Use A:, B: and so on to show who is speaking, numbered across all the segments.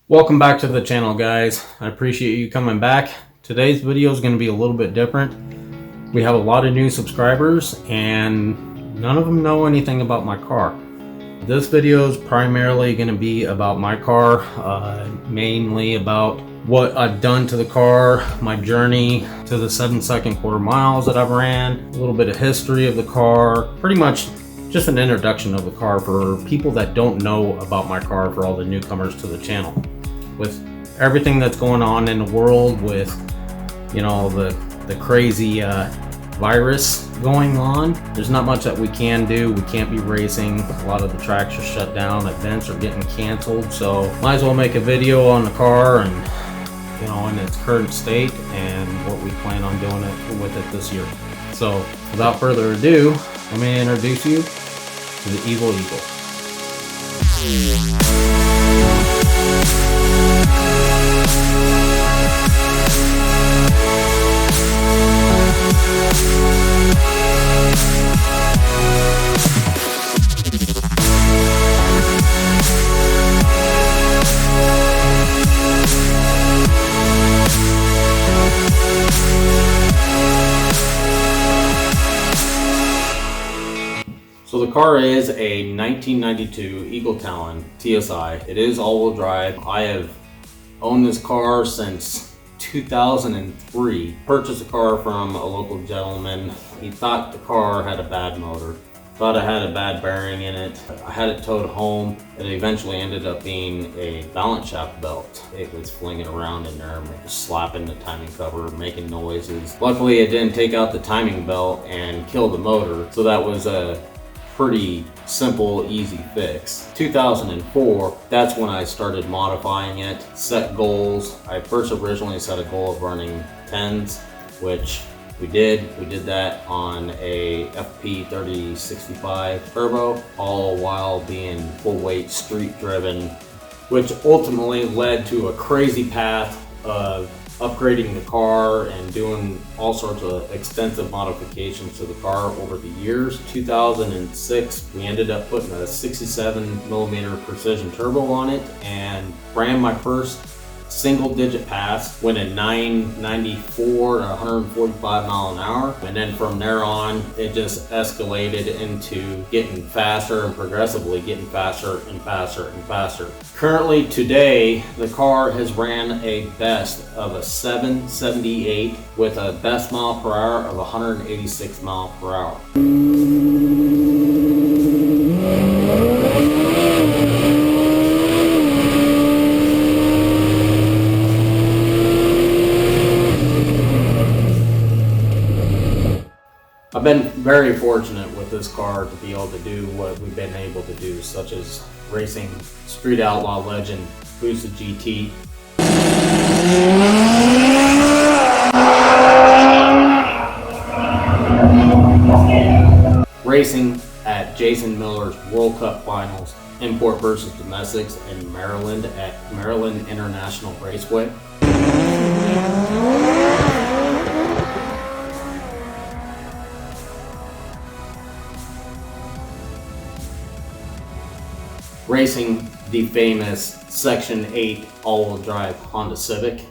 A: Welcome back to the channel, guys. I appreciate you coming back. Today's video is going to be a little bit different. We have a lot of new subscribers and none of them know anything about my car. This video is primarily going to be about my car, mainly about what I've done to the car, my journey to the 7-second quarter miles that I've ran, a little bit of history of the car, pretty much just an introduction of the car for people that don't know about my car, for all the newcomers to the channel. With everything that's going on in the world, with the crazy virus going on, there's not much that we can do. We can't be racing. A lot of the tracks are shut down, events are getting canceled, so might as well make a video on the car and in its current state and what we plan on doing with it this year. So without further ado, let me introduce you to the Evil Eagle. So the car is a 1992 Eagle Talon TSI. It is all-wheel drive. I have owned this car since 2003. Purchased a car from a local gentleman. He thought the car had a bad motor. Thought it had a bad bearing in it. I had it towed home. It eventually ended up being a balance shaft belt. It was flinging around in there, slapping the timing cover, making noises. Luckily, it didn't take out the timing belt and kill the motor, so that was a pretty simple, easy fix. 2004, that's when I started modifying it, set goals. I first originally set a goal of running 10s, which we did. We did that on a FP 3065 turbo, all while being full weight street driven, which ultimately led to a crazy path of upgrading the car and doing all sorts of extensive modifications to the car over the years. 2006, we ended up putting a 67mm precision turbo on it and ran my first single-digit pass, went at 994 to 145 mile an hour, and then from there on it just escalated into getting faster and progressively getting faster and faster and faster. Currently today, the car has ran a best of a 778 with a best mile per hour of 186 mile per hour. I've been very fortunate with this car to be able to do what we've been able to do, such as racing Street Outlaw legend Boosted GT, racing at Jason Miller's World Cup Finals, import versus domestics in Maryland at Maryland International Raceway. Racing the famous Section 8 all-wheel drive Honda Civic.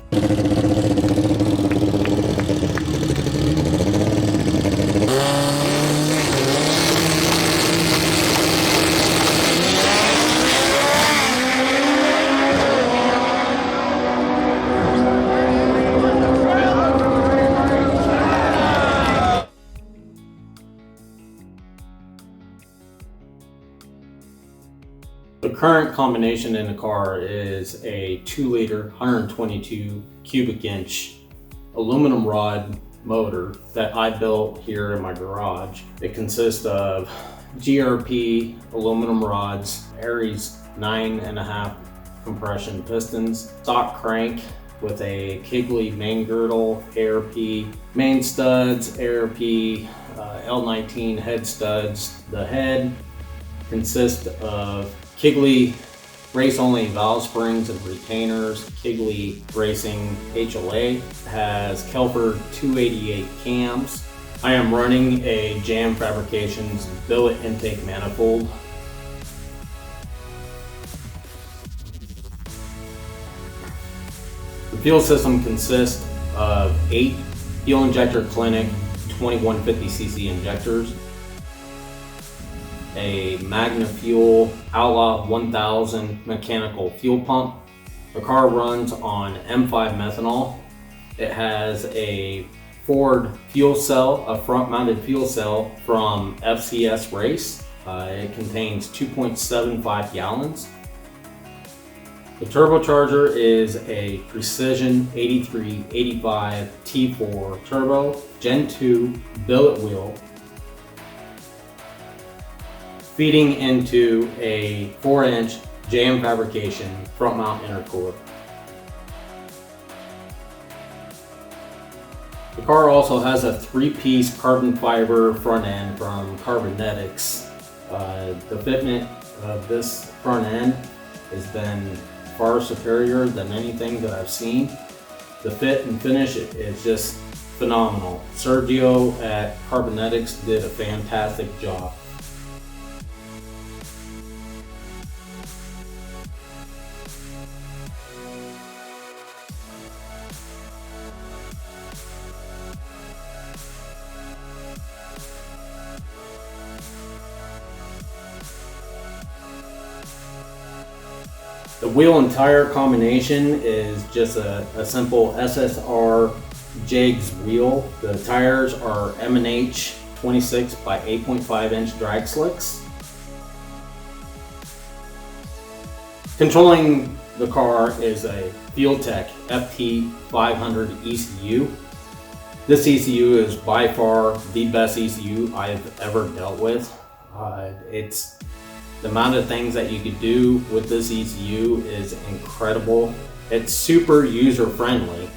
A: The current combination in the car is a 2-liter, 122 cubic inch aluminum rod motor that I built here in my garage. It consists of GRP aluminum rods, Aries 9.5 compression pistons, stock crank with a Kigley main girdle, ARP main studs, ARP L19 head studs. The head consists of Kigley race-only valve springs and retainers. Kigley Racing HLA has Kelper 288 cams. I am running a Jam Fabrications billet intake manifold. The fuel system consists of 8 fuel injector clinic 2150cc injectors, a Magna Fuel Outlaw 1000 mechanical fuel pump. The car runs on M5 methanol. It has a Ford fuel cell, a front-mounted fuel cell from FCS Race. It contains 2.75 gallons. The turbocharger is a Precision 8385 T4 Turbo Gen 2 billet wheel, feeding into a 4-inch JM fabrication front mount intercooler. The car also has a 3-piece carbon fiber front end from Carbonetics. The fitment of this front end has been far superior than anything that I've seen. The fit and finish is just phenomenal. Sergio at Carbonetics did a fantastic job. The wheel and tire combination is just a simple SSR Jegs wheel. The tires are M&H 26 by 8.5 inch drag slicks. Controlling the car is a Fueltech FT500 ECU. This ECU is by far the best ECU I've ever dealt with. It's the amount of things that you could do with this ECU is incredible. It's super user friendly.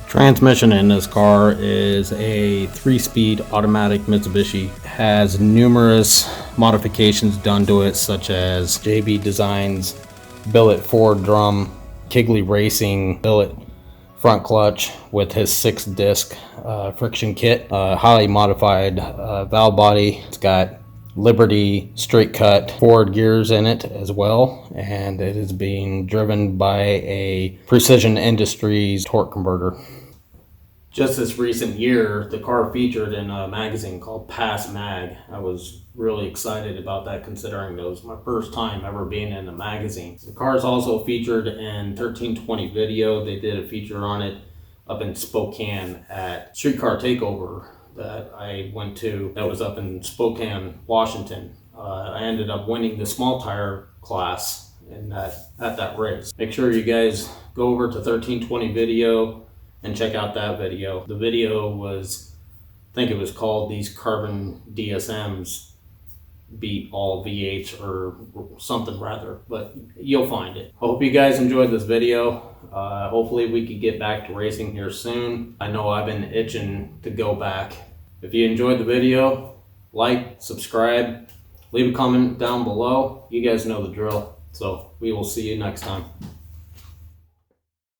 A: Transmission in this car is a 3-speed automatic Mitsubishi. It has numerous modifications done to it, such as JB Design's billet Ford drum, JMRacing billet front clutch with his 6-disc friction kit, highly modified valve body. It's got Liberty straight cut forward gears in it as well, and it is being driven by a Precision Industries torque converter. Just this recent year, the car featured in a magazine called Pass Mag. I was really excited about that, considering it was my first time ever being in a magazine. The car is also featured in 1320 Video. They did a feature on it up in Spokane at Streetcar Takeover that I went to. That was up in Spokane, Washington. I ended up winning the small tire class at that race. Make sure you guys go over to 1320 Video and check out that video. The video was, I think it was called "These Carbon DSMs Beat All V8s" or something rather, but you'll find it. I hope you guys enjoyed this video. Hopefully we could get back to racing here soon. I know I've been itching to go back. If you enjoyed the video, like, subscribe, leave a comment down below. You guys know the drill. So we will see you next time.